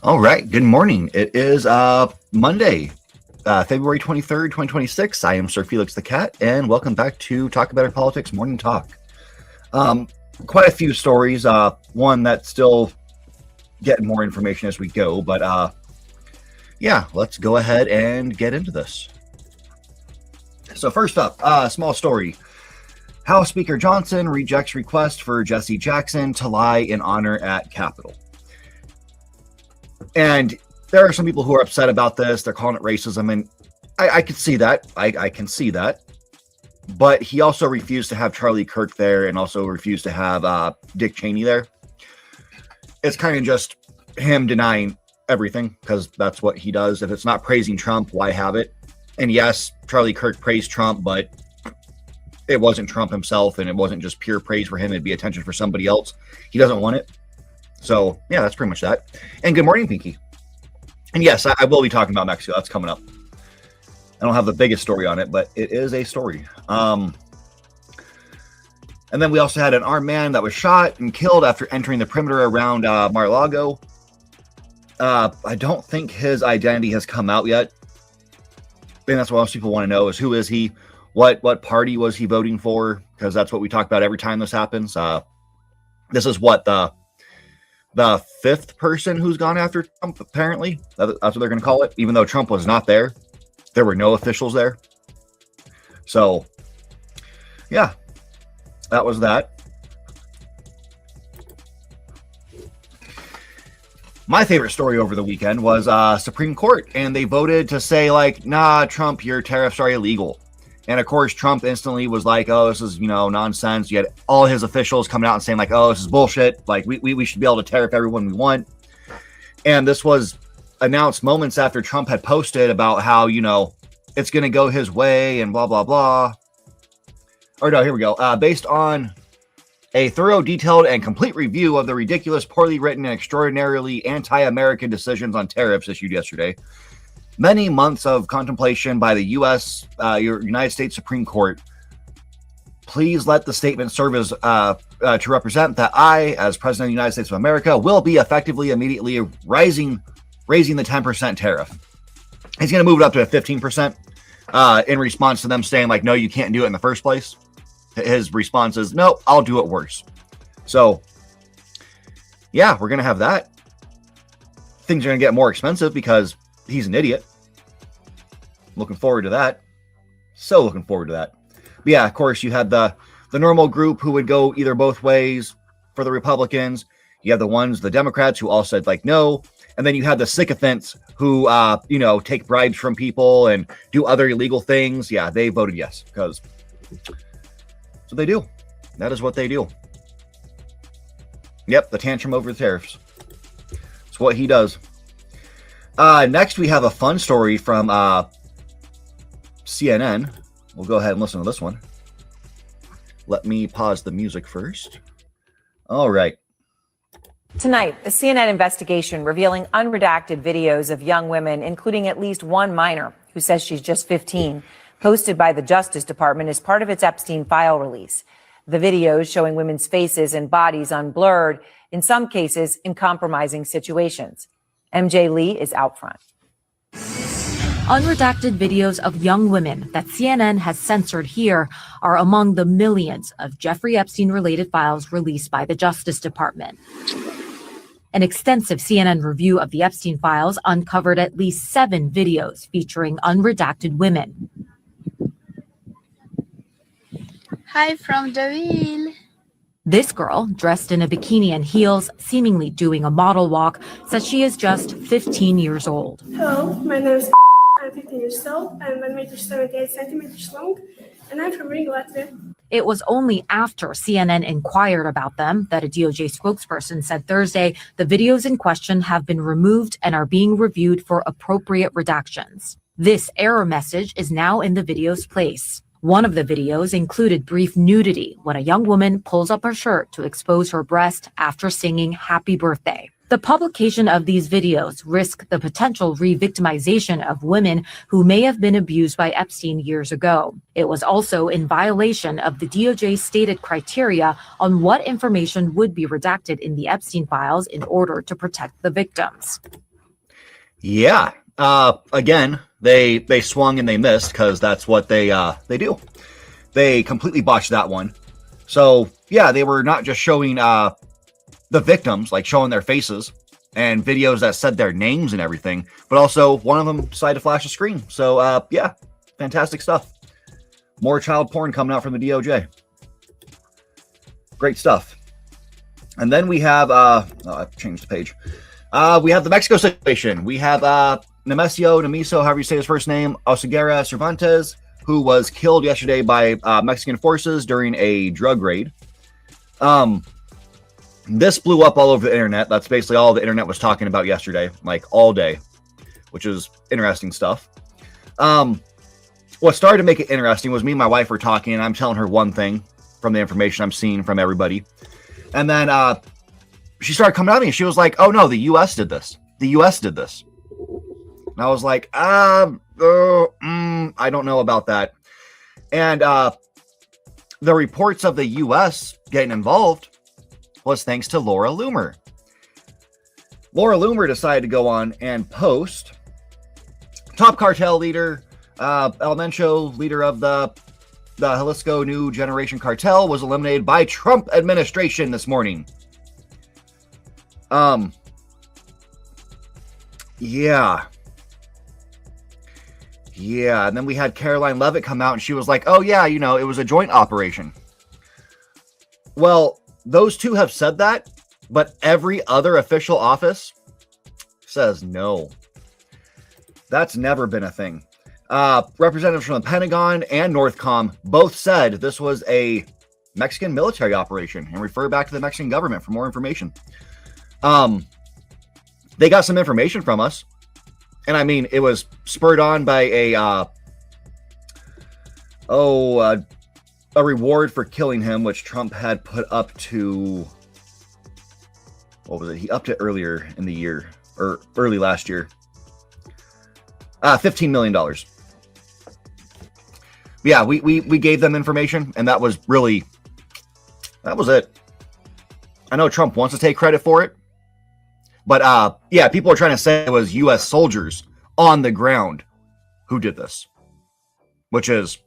All right. Good morning. It is Monday, February 23rd, 2026. I am SirFelixTheCat, and welcome back to Talk About Our Politics Morning Talk. Quite a few stories. One that's still getting more information as we go, but yeah, let's go ahead and get into this. So first up, small story. House Speaker Johnson rejects request for Jesse Jackson to lie in honor at Capitol. And there are some people who are upset about this. They're calling it racism, and I can see that. I can see that. But he also refused to have Charlie Kirk there, and also refused to have Dick Cheney there. It's kind of just him denying everything, because that's what he does. If it's not praising Trump, why have it? And yes, Charlie Kirk praised Trump, but it wasn't Trump himself, and it wasn't just pure praise for him. It'd be attention for somebody else. He doesn't want it. So, yeah, that's pretty much that. And good morning, Pinky. And yes, I will be talking about Mexico. That's coming up. I don't have the biggest story on it, but it is a story. And then we also had an armed man that was shot and killed after entering the perimeter around Mar-a-Lago. I don't think his identity has come out yet. And that's what most people want to know is who is he? What party was he voting for? Because that's what we talk about every time this happens. This is what the fifth person who's gone after Trump, apparently. That's what they're going to call it, even though Trump was not there. There were no officials there. So, yeah, that was that. My favorite story over the weekend was Supreme Court, and they voted to say, like, nah, Trump, your tariffs are illegal. And of course, Trump instantly was like, oh, this is, nonsense. You had all his officials coming out and saying, like, oh, this is bullshit. Like, we should be able to tariff everyone we want. And this was announced moments after Trump had posted about how, it's going to go his way and blah, blah, blah. Or no, here we go. Based on a thorough, detailed, and complete review of the ridiculous, poorly written, and extraordinarily anti-American decisions on tariffs issued yesterday, many months of contemplation by the United States Supreme Court, please let the statement serve as to represent that I, as President of the United States of America, will be effectively immediately raising the 10% tariff. He's going to move it up to a 15% in response to them saying, like, no, you can't do it in the first place. His response is, no, I'll do it worse. So, yeah, we're going to have that. Things are going to get more expensive because he's an idiot. Looking forward to that. So looking forward to that. But yeah, of course, you had the normal group who would go either both ways for the Republicans. You have the Democrats who all said, like, no. And then you had the sycophants who, take bribes from people and do other illegal things. Yeah, they voted yes, because that's what they do. That is what they do. Yep, the tantrum over the tariffs. It's what he does. Next, we have a fun story from CNN. We'll go ahead and listen to this one. Let me pause the music first. All right. Tonight, the CNN investigation revealing unredacted videos of young women, including at least one minor who says she's just 15, posted by the Justice Department as part of its Epstein file release. The videos showing women's faces and bodies unblurred, in some cases in compromising situations. MJ Lee is out front. Unredacted videos of young women that CNN has censored here are among the millions of Jeffrey Epstein-related files released by the Justice Department. An extensive CNN review of the Epstein files uncovered at least 7 videos featuring unredacted women. Hi from Deville. This girl, dressed in a bikini and heels, seemingly doing a model walk, says she is just 15 years old. Hello, my name is I'm 15 years old. I'm 1.78 meters long, and I'm from Riga, Latvia. It was only after CNN inquired about them that a DOJ spokesperson said Thursday the videos in question have been removed and are being reviewed for appropriate redactions. This error message is now in the video's place. One of the videos included brief nudity when a young woman pulls up her shirt to expose her breast after singing Happy Birthday. The publication of these videos risk the potential re-victimization of women who may have been abused by Epstein years ago. It was also in violation of the DOJ's stated criteria on what information would be redacted in the Epstein files in order to protect the victims. Yeah. Again, they swung and they missed because that's what they do. They completely botched that one. So yeah, they were not just showing the victims, like showing their faces and videos that said their names and everything, but also one of them decided to flash a screen. So yeah, fantastic stuff. More child porn coming out from the DOJ. Great stuff. And then we have I've changed the page. We have the Mexico situation. We have Nemiso, however you say his first name, Oseguera Cervantes, who was killed yesterday by Mexican forces during a drug raid. This blew up all over the internet. That's basically all the internet was talking about yesterday, like all day, which is interesting stuff. What started to make it interesting was me and my wife were talking, and I'm telling her one thing from the information I'm seeing from everybody. And then she started coming at me, and she was like, oh, no, the U.S. did this. The U.S. did this. And I was like, I don't know about that. And the reports of the U.S. getting involved was thanks to Laura Loomer. Laura Loomer decided to go on and post top cartel leader, El Mencho, leader of the Jalisco New Generation Cartel, was eliminated by Trump administration this morning. Yeah. And then we had Caroline Leavitt come out and she was like, oh yeah, it was a joint operation. Well, those two have said that, but every other official office says no. That's never been a thing. Representatives from the Pentagon and Northcom both said this was a Mexican military operation and refer back to the Mexican government for more information. They got some information from us. And I mean, it was spurred on by a reward for killing him, which Trump had put up to, what was it? He upped it earlier in the year, or early last year. $15 million. Yeah, we gave them information, and that was it. I know Trump wants to take credit for it, but yeah, people are trying to say it was U.S. soldiers on the ground who did this, which is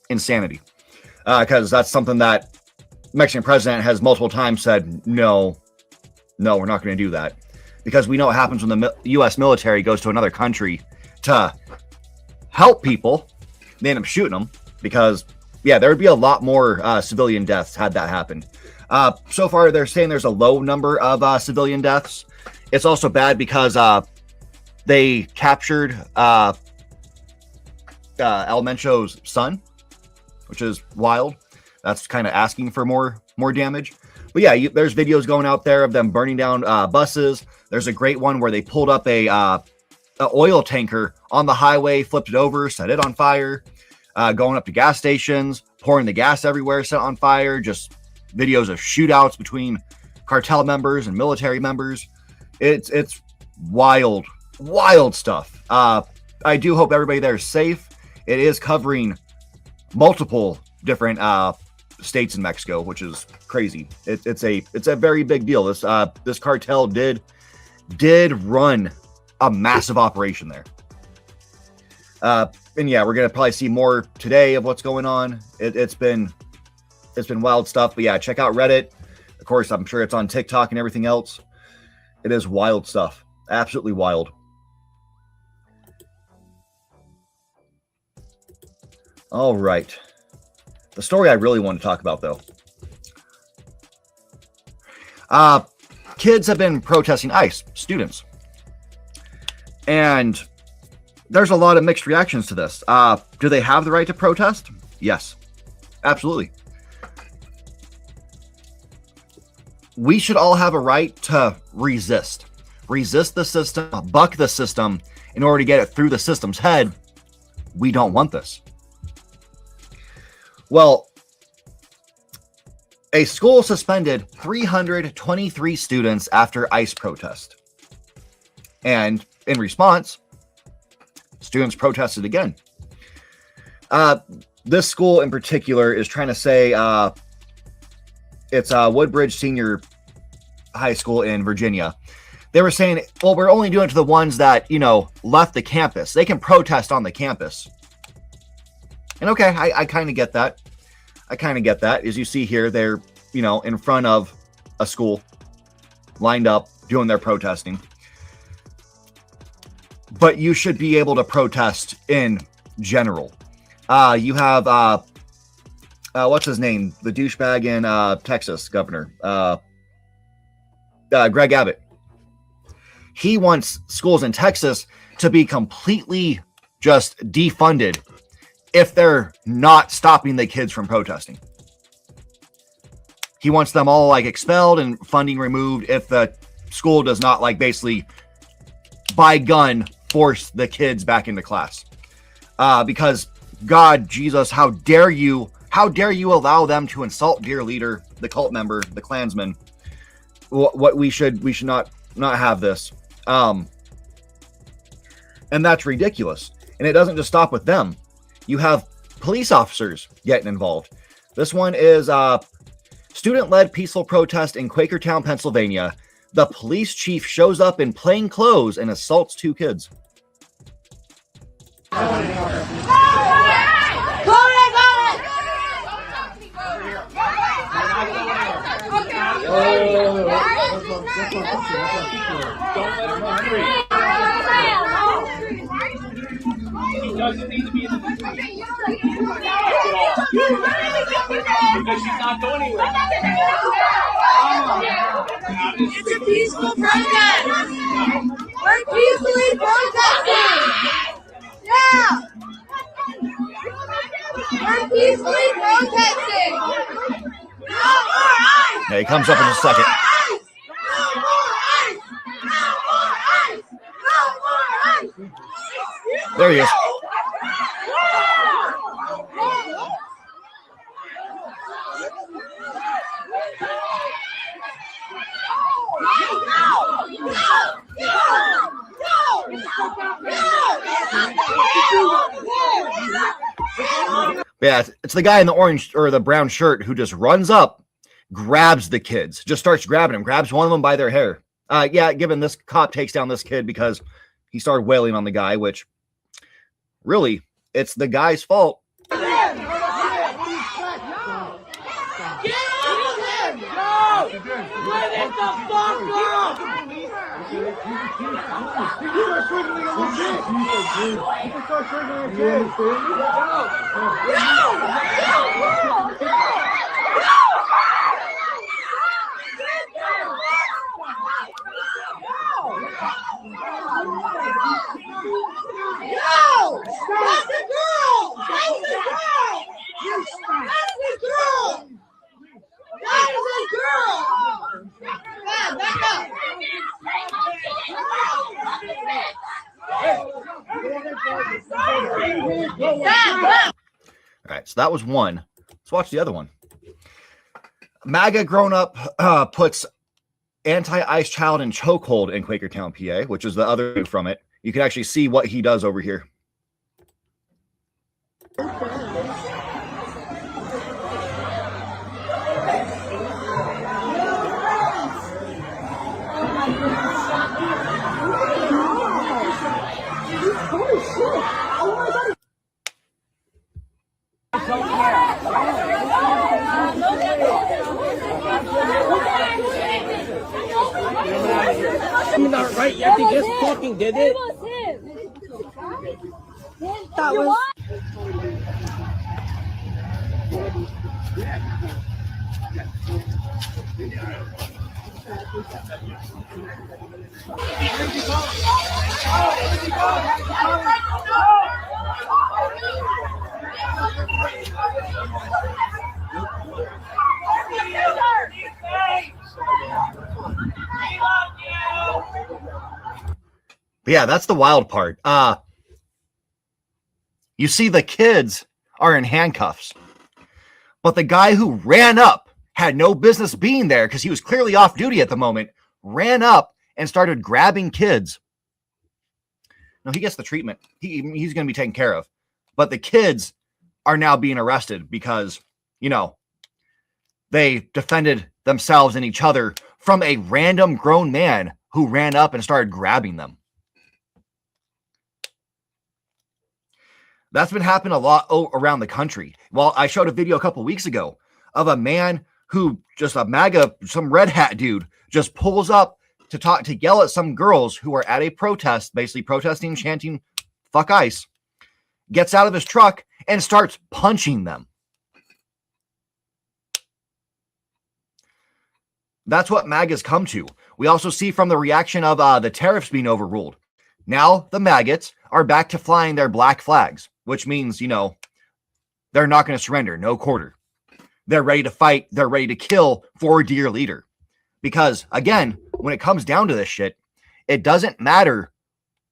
insanity. Because that's something that Mexican president has multiple times said, no, we're not going to do that. Because we know what happens when the U.S. military goes to another country to help people. They end up shooting them because, yeah, there would be a lot more civilian deaths had that happened. So far, they're saying there's a low number of civilian deaths. It's also bad because they captured El Mencho's son, which is wild. That's kind of asking for more damage. But yeah, there's videos going out there of them burning down buses. There's a great one where they pulled up a oil tanker on the highway, flipped it over, set it on fire, going up to gas stations, pouring the gas everywhere, set on fire. Just videos of shootouts between cartel members and military members. It's wild stuff. I do hope everybody there is safe. It is covering multiple different states in Mexico, which is crazy. It's a very big deal. This cartel did run a massive operation there. And yeah, we're gonna probably see more today of what's going on. It's been wild stuff. But yeah, check out Reddit. Of course, I'm sure it's on TikTok and everything else. It is wild stuff. Absolutely wild. All right. The story I really want to talk about, though. Kids have been protesting ICE, students. And there's a lot of mixed reactions to this. Do they have the right to protest? Yes, absolutely. We should all have a right to resist the system, buck the system in order to get it through the system's head. We don't want this. Well, a school suspended 323 students after ICE protest. And in response, students protested again. This school in particular is trying to say it's Woodbridge Senior High School in Virginia. They were saying, well, we're only doing it to the ones that, you know, left the campus. They can protest on the campus. And okay, I kind of get that. I kind of get that. As you see here, they're, you know, in front of a school, lined up, doing their protesting. But you should be able to protest in general. You have, what's his name? The douchebag in Texas, governor. Greg Abbott. He wants schools in Texas to be completely just defunded if they're not stopping the kids from protesting. He wants them all like expelled and funding removed if the school does not like basically by gun force the kids back into class. Because God, Jesus, how dare you allow them to insult dear leader, the cult member, the Klansman. What we should not have this. And that's ridiculous. And it doesn't just stop with them. You have police officers getting involved. This one is student-led peaceful protest in Quakertown, Pennsylvania. The police chief shows up in plain clothes and assaults 2 kids. He doesn't need to be in the because she's not going anywhere. It's a peaceful protest. We're peacefully protesting. Yeah. We're peacefully protesting. No more ice. Yeah, he comes up in a second. No more ice. No more ice. No more ice. There he is. Yeah, it's the guy in the orange or the brown shirt who just runs up, grabs the kids, just starts grabbing them, grabs one of them by their hair. Yeah, given this cop takes down this kid because he started wailing on the guy, which really, it's the guy's fault. All right, so that was one. Let's watch the other one. MAGA grown up puts anti-ICE child in chokehold in Quakertown, PA, which is the other from it. You can actually see what he does over here. Not right yet. He just fucking did it. That was. But yeah, that's the wild part. You see the kids are in handcuffs, but the guy who ran up had no business being there because he was clearly off duty at the moment, ran up and started grabbing kids. No, he gets the treatment. He's going to be taken care of. But the kids are now being arrested because, you know, they defended themselves and each other from a random grown man who ran up and started grabbing them. That's been happening a lot around the country. Well, I showed a video a couple weeks ago of a man who, just a MAGA, some red hat dude, just pulls up to yell at some girls who are at a protest, basically protesting, chanting, "Fuck ICE," gets out of his truck and starts punching them. That's what MAGA's come to. We also see from the reaction of the tariffs being overruled. Now the maggots are back to flying their black flags, which means, you know, they're not going to surrender. No quarter. They're ready to fight. They're ready to kill for dear leader. Because, again, when it comes down to this shit, it doesn't matter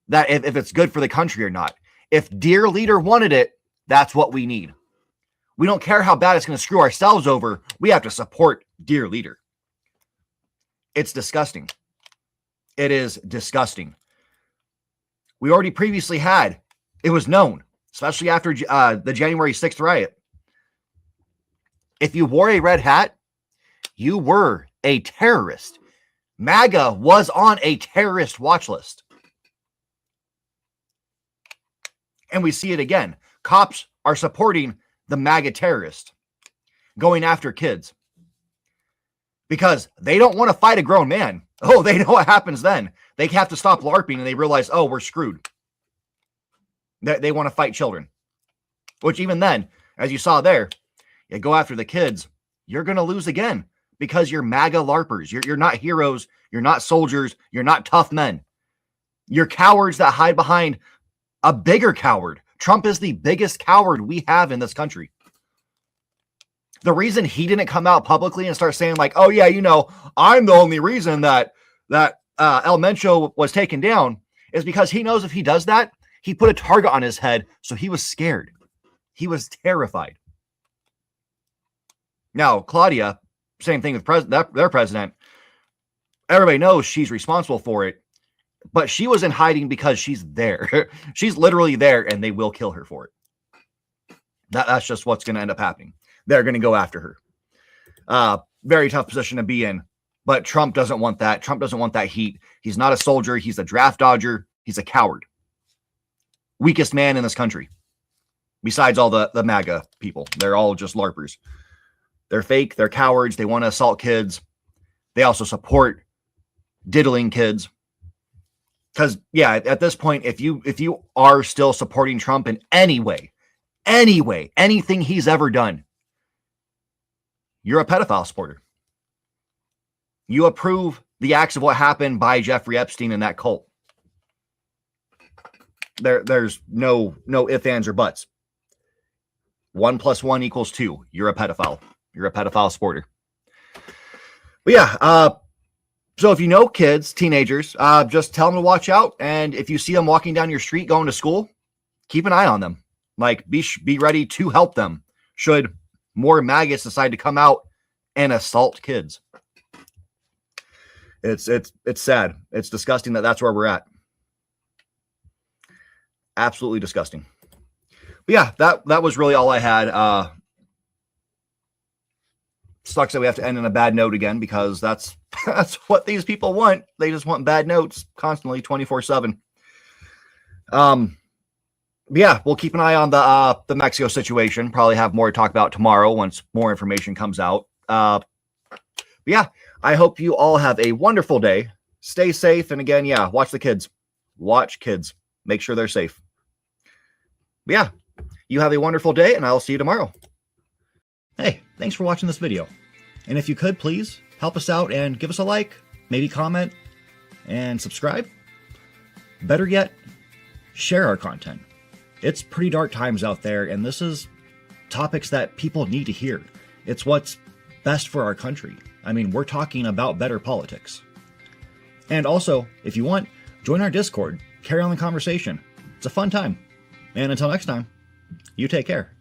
that if it's good for the country or not. If dear leader wanted it, that's what we need. We don't care how bad it's going to screw ourselves over. We have to support dear leader. It's disgusting. It is disgusting. We already previously had, it was known, especially after the January 6th riot. If you wore a red hat, you were a terrorist. MAGA was on a terrorist watch list. And we see it again. Cops are supporting the MAGA terrorist, going after kids. Because they don't want to fight a grown man. Oh, they know what happens then. They have to stop LARPing and they realize, oh, we're screwed. They want to fight children. Which even then, as you saw there, you go after the kids, you're going to lose again. Because you're MAGA LARPers. You're not heroes. You're not soldiers. You're not tough men. You're cowards that hide behind a bigger coward. Trump is the biggest coward we have in this country. The reason he didn't come out publicly and start saying like, oh yeah, you know, I'm the only reason that El Mencho was taken down is because he knows if he does that, he put a target on his head. So he was scared. He was terrified. Now, Claudia, same thing with their president. Everybody knows she's responsible for it, but she was in hiding because she's there. She's literally there and they will kill her for it. That's just what's going to end up happening. They're going to go after her. Very tough position to be in, but Trump doesn't want that. Trump doesn't want that heat. He's not a soldier. He's a draft dodger. He's a coward. Weakest man in this country. Besides all the MAGA people. They're all just LARPers. They're fake. They're cowards. They want to assault kids. They also support diddling kids. Because, yeah, at this point, if you are still supporting Trump in any way, anything he's ever done, you're a pedophile supporter. You approve the acts of what happened by Jeffrey Epstein and that cult. There's no ifs, ands, or buts. 1 + 1 = 2. You're a pedophile. You're a pedophile supporter. But yeah, so if you know kids, teenagers, just tell them to watch out. And if you see them walking down your street going to school, keep an eye on them. Like, be ready to help them should more maggots decide to come out and assault kids. It's sad. It's disgusting that's where we're at. Absolutely disgusting. But yeah, that was really all I had. Sucks that we have to end on a bad note again because that's what these people want. They just want bad notes constantly, 24/7. Yeah, we'll keep an eye on the Mexico situation. Probably have more to talk about tomorrow once more information comes out. But yeah, I hope you all have a wonderful day. Stay safe. And again, yeah, watch the kids. Watch kids. Make sure they're safe. But yeah, you have a wonderful day and I'll see you tomorrow. Hey, thanks for watching this video. And if you could, please help us out and give us a like, maybe comment, and subscribe. Better yet, share our content. It's pretty dark times out there, and this is topics that people need to hear. It's what's best for our country. I mean, we're talking about better politics. And also, if you want, join our Discord. Carry on the conversation. It's a fun time. And until next time, you take care.